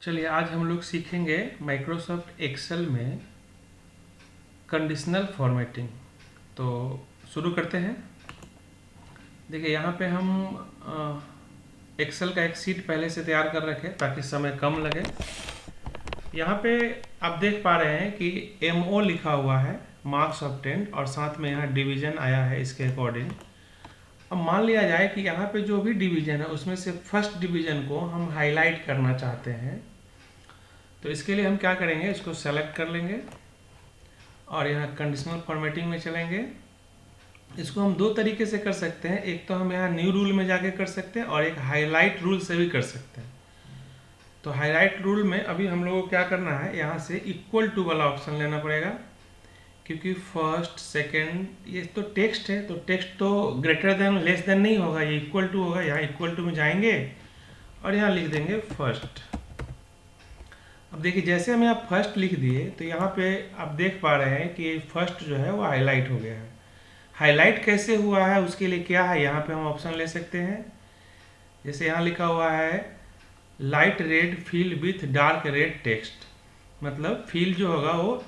चलिए आज हम लोग सीखेंगे माइक्रोसॉफ्ट एक्सेल में कंडीशनल फॉर्मेटिंग। तो शुरू करते हैं। देखिए यहाँ पे हम एक्सेल का एक शीट पहले से तैयार कर रखे ताकि समय कम लगे। यहाँ पे आप देख पा रहे हैं कि MO लिखा हुआ है, मार्क्स ऑब्टेन्ड, और साथ में यहाँ डिवीजन आया है इसके अकॉर्डिंग। अब मान लिया जाए कि यहाँ पे जो भी डिवीजन है उसमें से फर्स्ट डिवीजन को हम हाईलाइट करना चाहते हैं। तो इसके लिए हम क्या करेंगे, इसको सेलेक्ट कर लेंगे और यहाँ कंडीशनल फॉर्मेटिंग में चलेंगे। इसको हम दो तरीके से कर सकते हैं, एक तो हम यहाँ न्यू रूल में जाके कर सकते हैं और एक हाईलाइट रूल से भी कर सकते हैं। तो हाईलाइट रूल में अभी हम लोगों को क्या करना है, यहाँ से इक्वल टू वाला ऑप्शन लेना पड़ेगा, क्योंकि फर्स्ट सेकेंड ये तो टेक्स्ट है, तो टेक्स्ट तो ग्रेटर देन लेस देन नहीं होगा, ये इक्वल टू होगा। यहाँ इक्वल टू में जाएंगे और यहाँ लिख देंगे फर्स्ट। अब देखिए जैसे हम यहाँ फर्स्ट लिख दिए तो यहाँ पे आप देख पा रहे हैं कि फर्स्ट जो है वो हाईलाइट हो गया है। हाईलाइट कैसे हुआ है उसके लिए क्या है, यहाँ पे हम ऑप्शन ले सकते हैं। जैसे यहाँ लिखा हुआ है light red feel with dark red text, मतलब फील जो होगा वो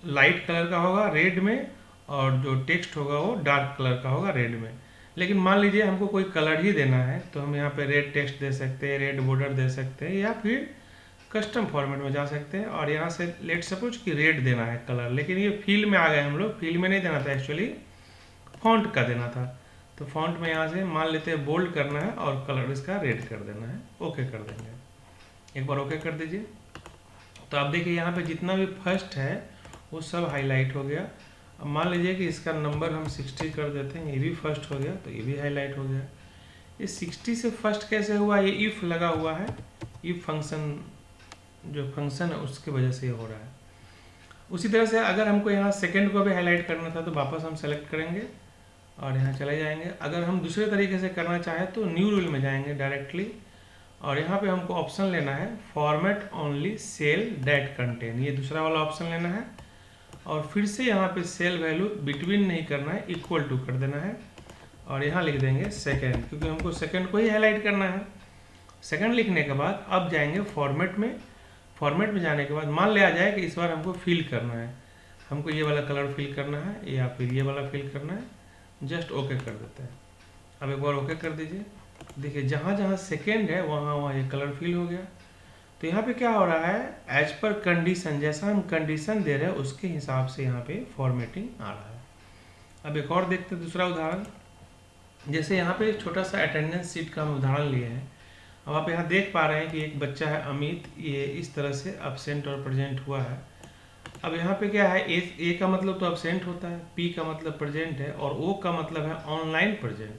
लाइट कलर का होगा रेड में, और जो टेक्स्ट होगा वो डार्क कलर का होगा रेड में। लेकिन मान लीजिए हमको कोई कलर ही देना है तो हम यहाँ पे रेड टेक्स्ट दे सकते हैं, रेड बॉर्डर दे सकते हैं, या फिर कस्टम फॉर्मेट में जा सकते हैं और यहाँ से लेट सपोज कि रेड देना है कलर। लेकिन ये फील में आ गए हम लोग, फील में नहीं देना था, एक्चुअली फॉन्ट का देना था। तो फॉन्ट में यहाँ से मान लेते हैं बोल्ड करना है और कलर इसका रेड कर देना है, ओके कर देंगे। एक बार ओके कर दीजिए। तो आप देखिए यहाँ पे जितना भी फर्स्ट है वो सब हाईलाइट हो गया। अब मान लीजिए कि इसका नंबर हम 60 कर देते हैं, ये भी फर्स्ट हो गया तो ये भी हाईलाइट हो गया। ये 60 से फर्स्ट कैसे हुआ, ये इफ लगा हुआ है, इफ फंक्शन जो फंक्शन है उसकी वजह से ये हो रहा है। उसी तरह से अगर हमको यहाँ सेकंड को भी हाईलाइट करना था तो वापस हम सेलेक्ट करेंगे और यहाँ चले जाएंगे। अगर हम दूसरे तरीके से करना चाहें तो न्यू रूल में जाएंगे डायरेक्टली, और यहाँ पे हमको ऑप्शन लेना है format only cell that contain, ये दूसरा वाला ऑप्शन लेना है। और फिर से यहाँ पे सेल वैल्यू बिटवीन नहीं करना है, इक्वल टू कर देना है और यहाँ लिख देंगे सेकेंड, क्योंकि हमको सेकेंड को ही हाईलाइट करना है। सेकेंड लिखने के बाद अब जाएंगे फॉर्मेट में। फॉर्मेट में जाने के बाद मान लिया जाए कि इस बार हमको फिल करना है, हमको ये वाला कलर फिल करना है या फिर ये वाला फिल करना है, जस्ट ओके कर देते हैं। अब एक बार ओके कर दीजिए। देखिए जहाँ जहाँ सेकेंड है वहाँ वहाँ ये कलर फिल हो गया। तो यहाँ पे क्या हो रहा है, एज पर कंडीशन, जैसा हम कंडीशन दे रहे हैं उसके हिसाब से यहाँ पे फॉर्मेटिंग आ रहा है। अब एक और देखते हैं दूसरा उदाहरण। जैसे यहाँ पे छोटा सा अटेंडेंस शीट का हम उदाहरण लिए हैं। अब आप यहाँ देख पा रहे हैं कि एक बच्चा है अमित, ये इस तरह से अब्सेंट और प्रेजेंट हुआ है। अब यहाँ पे क्या है, ए का मतलब तो अब्सेंट होता है, पी का मतलब प्रेजेंट है, और ओ का मतलब है ऑनलाइन प्रेजेंट।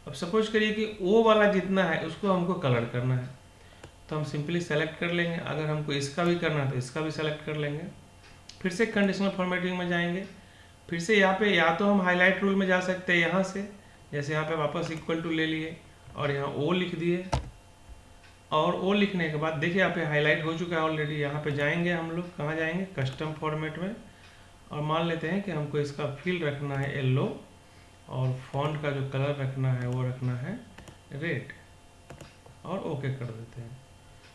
अब सपोज करिए कि ओ वाला जितना है उसको हमको कलर करना है, तो हम सिंपली सेलेक्ट कर लेंगे। अगर हमको इसका भी करना है तो इसका भी सेलेक्ट कर लेंगे। फिर से कंडीशनल फॉर्मेटिंग में जाएंगे। फिर से यहाँ पे या तो हम हाईलाइट रूल में जा सकते हैं यहाँ से, जैसे यहाँ पे वापस इक्वल टू ले लिए और यहाँ ओ लिख दिए, और ओ लिखने के बाद देखिए यहाँ पे हाईलाइट हो चुका है ऑलरेडी। यहाँ पे जाएंगे हम लोग, कहाँ जाएंगे, कस्टम फॉर्मेट में, और मान लेते हैं कि हमको इसका फील रखना है येलो और फॉन्ट का जो कलर रखना है वो रखना है रेड, और ओके कर देते हैं।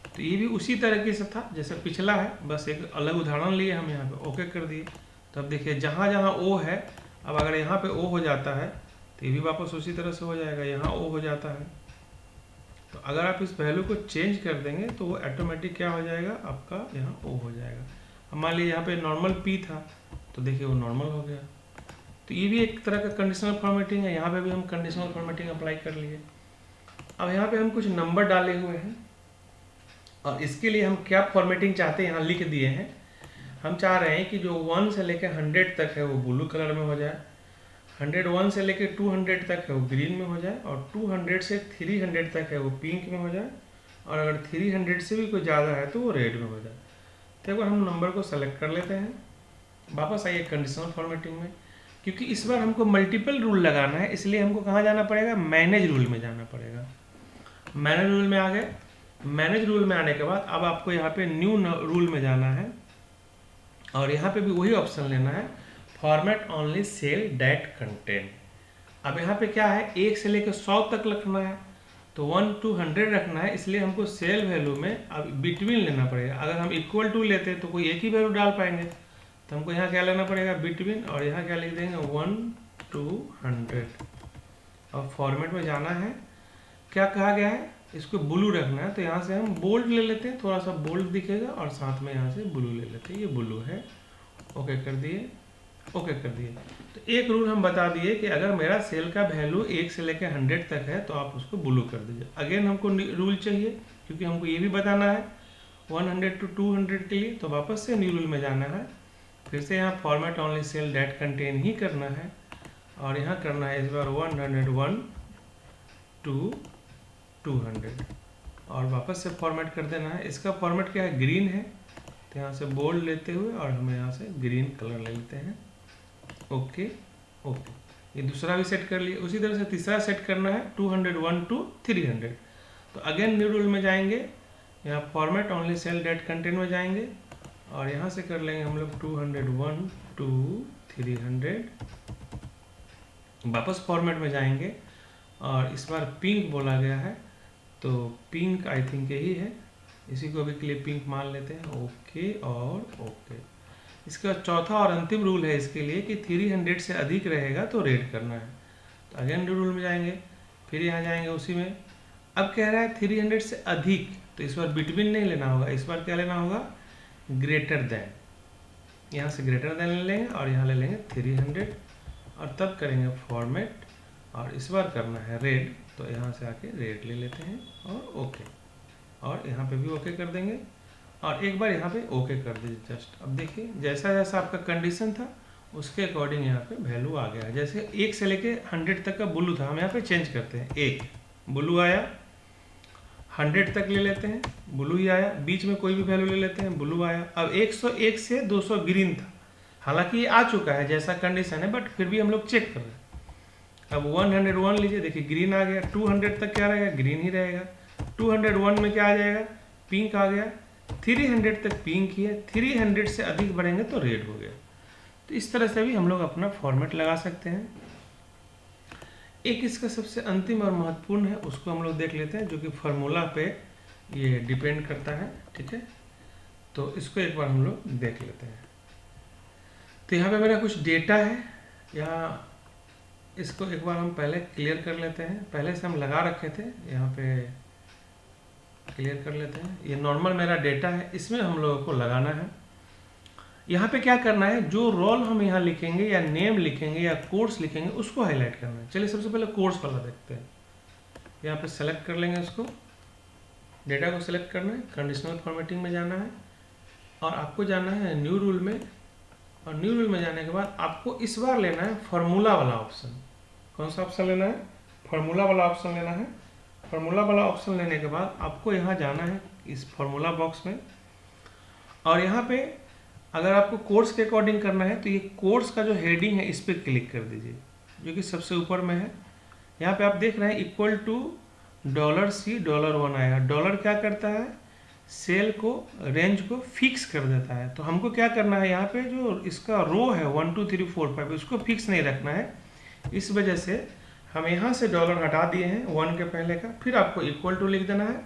तो ये भी उसी तरीके से था जैसे पिछला है, बस एक अलग उदाहरण लिए हम यहाँ पे ओके कर दिए। तो अब देखिए जहाँ जहाँ ओ है, अब अगर यहाँ पे ओ हो जाता है तो ये भी वापस उसी तरह से हो जाएगा, यहाँ ओ हो जाता है। तो अगर आप इस वैल्यू को चेंज कर देंगे तो वो ऑटोमेटिक क्या हो जाएगा, आपका यहाँ ओ हो जाएगा। अब मान लीजिए यहाँ पे नॉर्मल पी था तो देखिए वो नॉर्मल हो गया। तो ये भी एक तरह का कंडीशनल फॉर्मेटिंग है, यहाँ पे भी हम कंडीशनल फॉर्मेटिंग अप्लाई कर लिए। अब यहाँ पे हम कुछ नंबर डाले हुए हैं और इसके लिए हम क्या फॉर्मेटिंग चाहते हैं यहाँ लिख दिए हैं। हम चाह रहे हैं कि जो 1 से लेकर 100 तक है वो ब्लू कलर में हो जाए, 101 से लेकर 200 तक है वो ग्रीन में हो जाए, और 200 से 300 तक है वो पिंक में हो जाए, और अगर 300 से भी कोई ज़्यादा है तो वो रेड में हो जाए। तो एक बार हम नंबर को सेलेक्ट कर लेते हैं। वापस आइए कंडीशनल फॉर्मेटिंग में, क्योंकि इस बार हमको मल्टीपल रूल लगाना है, इसलिए हमको कहाँ जाना पड़ेगा, मैनेज रूल में जाना पड़ेगा। मैनेज रूल में आ गए। मैनेज रूल में आने के बाद अब आपको यहाँ पे न्यू रूल में जाना है, और यहाँ पे भी वही ऑप्शन लेना है format only cell that contain. अब यहाँ पे क्या है, 1 से लेकर 100 तक लिखना है, तो 1 to 100 रखना है, इसलिए हमको सेल वैल्यू में अब बिटवीन लेना पड़ेगा। अगर हम इक्वल टू लेते तो कोई एक ही वैल्यू डाल पाएंगे, तो हमको यहाँ क्या लेना पड़ेगा, बिटवीन, और यहाँ क्या लिख देंगे 1 to 100। और फॉर्मेट में जाना है, क्या कहा गया है, इसको ब्लू रखना है, तो यहाँ से हम बोल्ड ले लेते हैं, थोड़ा सा बोल्ड दिखेगा, और साथ में यहाँ से ब्लू ले लेते हैं, ये ब्लू है। ओके कर दिए, ओके कर दिए। तो एक रूल हम बता दिए कि अगर मेरा सेल का वैल्यू 1 से लेकर 100 तक है तो आप उसको ब्लू कर दीजिए। अगेन हमको रूल चाहिए, क्योंकि हमको ये भी बताना है 100 to 200 के लिए, तो वापस से न्यू रूल में जाना है। फिर से यहाँ format only cell that contain ही करना है, और यहाँ करना है इस बार 101 to 200, और वापस से फॉर्मेट कर देना है। इसका फॉर्मेट क्या है, ग्रीन है, तो यहाँ से बोल्ड लेते हुए और हम यहाँ से ग्रीन कलर ले लेते हैं। ओके ओके, ये दूसरा भी सेट कर लिए। उसी तरह से तीसरा सेट करना है 201 to 300। तो अगेन न्यू रूल में जाएंगे, यहाँ format only cell that contain में जाएंगे, और यहाँ से कर लेंगे हम लोग 201 to 300। वापस फॉर्मेट में जाएंगे, और इस बार पिंक बोला गया है, तो पिंक आई थिंक यही है, इसी को भी के लिए पिंक मान लेते हैं। ओके और ओके। इसका चौथा और अंतिम रूल है इसके लिए कि 300 से अधिक रहेगा तो रेड करना है। तो अगेन रूल में जाएंगे, फिर यहाँ जाएंगे उसी में। अब कह रहा है 300 से अधिक, तो इस बार बिटवीन नहीं लेना होगा, इस बार क्या लेना होगा, ग्रेटर देन। यहाँ से ग्रेटर देन ले लेंगे और यहाँ ले लेंगे 300, और तब करेंगे फॉर्मेट, और इस बार करना है रेड, तो यहाँ से आके रेड ले लेते हैं और ओके, और यहाँ पे भी ओके कर देंगे, और एक बार यहाँ पे ओके कर दीजिए जस्ट। अब देखिए जैसा जैसा आपका कंडीशन था उसके अकॉर्डिंग यहाँ पे वैल्यू आ गया। जैसे 1 से लेके 100 तक का ब्लू था, हम यहाँ पे चेंज करते हैं, 1 ब्लू आया, 100 तक ले लेते हैं, ब्लू ही आया, बीच में कोई भी वैल्यू ले लेते हैं, ब्लू आया। अब 101 से 200 ग्रीन था, हालांकि ये आ चुका है जैसा कंडीशन है, बट फिर भी हम लोग चेक कर रहे हैं। अब 101 लीजिए, देखिए ग्रीन आ गया। 200 तक क्या रहेगा, ग्रीन ही रहेगा। 201 में क्या आ जाएगा, पिंक आ गया। 300 तक पिंक ही है, 300 से अधिक बढ़ेंगे तो रेड हो गया। तो इस तरह से भी हम लोग अपना फॉर्मेट लगा सकते हैं। एक इसका सबसे अंतिम और महत्वपूर्ण है, उसको हम लोग देख लेते हैं, जो कि फार्मूला पे ये डिपेंड करता है, ठीक है। तो इसको एक बार हम लोग देख लेते हैं। तो यहाँ पे मेरा कुछ डेटा है, यहाँ इसको एक बार हम पहले क्लियर कर लेते हैं। पहले से हम लगा रखे थे, यहाँ पे क्लियर कर लेते हैं। ये नॉर्मल मेरा डेटा है, इसमें हम लोगों को लगाना है। यहाँ पे क्या करना है, जो रोल हम यहाँ लिखेंगे या नेम लिखेंगे या कोर्स लिखेंगे उसको हाईलाइट करना है। चलिए सबसे पहले कोर्स वाला देखते हैं। यहाँ पे सेलेक्ट कर लेंगे इसको, डेटा को सेलेक्ट करना है, कंडीशनल फॉर्मेटिंग में जाना है, और आपको जाना है न्यू रूल में। और न्यू रूल में जाने के बाद आपको इस बार लेना है फार्मूला वाला ऑप्शन। कौन सा ऑप्शन लेना है, फार्मूला वाला ऑप्शन लेना है। फार्मूला वाला ऑप्शन लेने के बाद आपको यहाँ जाना है इस फार्मूला बॉक्स में, और यहाँ पे अगर आपको कोर्स के अकॉर्डिंग करना है तो ये कोर्स का जो हेडिंग है इस पर क्लिक कर दीजिए, जो कि सबसे ऊपर में है। यहाँ पे आप देख रहे हैं इक्वल टू $C $1 आएगा। डॉलर क्या करता है, सेल को, रेंज को फिक्स कर देता है। तो हमको क्या करना है, यहाँ पे जो इसका रो है 1 2 3 4 5 उसको फिक्स नहीं रखना है। इस वजह से हम यहाँ से डॉलर हटा दिए हैं 1 के पहले का, फिर आपको इक्वल टू लिख देना है,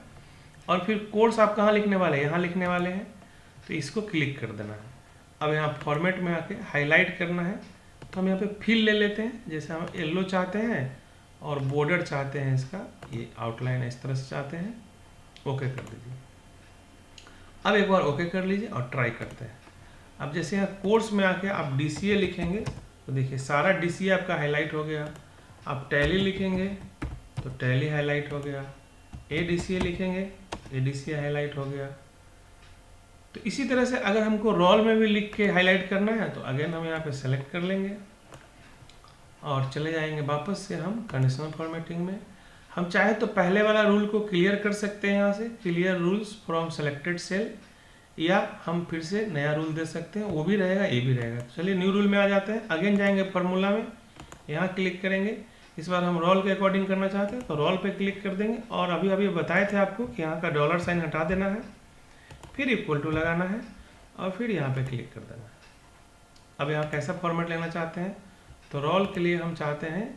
और फिर कोर्स आप कहाँ लिखने वाले हैं, यहाँ लिखने वाले हैं, तो इसको क्लिक कर देना है। अब यहाँ फॉर्मेट में आके हाईलाइट करना है, तो हम यहाँ पे फिल ले लेते हैं। जैसे हम येलो चाहते हैं और बॉर्डर चाहते हैं, इसका ये आउटलाइन इस तरह से चाहते हैं, ओके कर दीजिए। अब एक बार ओके कर लीजिए और ट्राई करते हैं। अब जैसे यहाँ कोर्स में आके आप DCA लिखेंगे तो देखिए सारा DCA आपका हाईलाइट हो गया। आप टैली लिखेंगे तो टैली हाईलाइट हो गया, ADCA लिखेंगे ADCA हाईलाइट हो गया। तो इसी तरह से अगर हमको रोल में भी लिख के हाईलाइट करना है तो अगेन हम यहाँ पे सेलेक्ट कर लेंगे और चले जाएंगे वापस से हम कंडीशनल फॉर्मेटिंग में। हम चाहे तो पहले वाला रूल को क्लियर कर सकते हैं, यहाँ से clear rules from selected cell, या हम फिर से नया रूल दे सकते हैं, वो भी रहेगा ये भी रहेगा। चलिए न्यू रूल में आ जाते हैं। अगेन जाएंगे फार्मूला में, यहाँ क्लिक करेंगे। इस बार हम रोल के अकॉर्डिंग करना चाहते हैं तो रोल पे क्लिक कर देंगे, और अभी बताए थे आपको कि यहाँ का $साइन हटा देना है, फिर इक्वल टू लगाना है, और फिर यहाँ पे क्लिक कर देना है। अब यहाँ कैसा फॉर्मेट लेना चाहते हैं, तो रोल के लिए हम चाहते हैं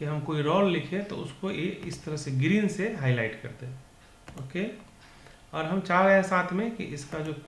कि हम कोई रोल लिखें तो उसको ये इस तरह से ग्रीन से हाईलाइट करते हैं। ओके, और हम चाह रहे हैं साथ में कि इसका जो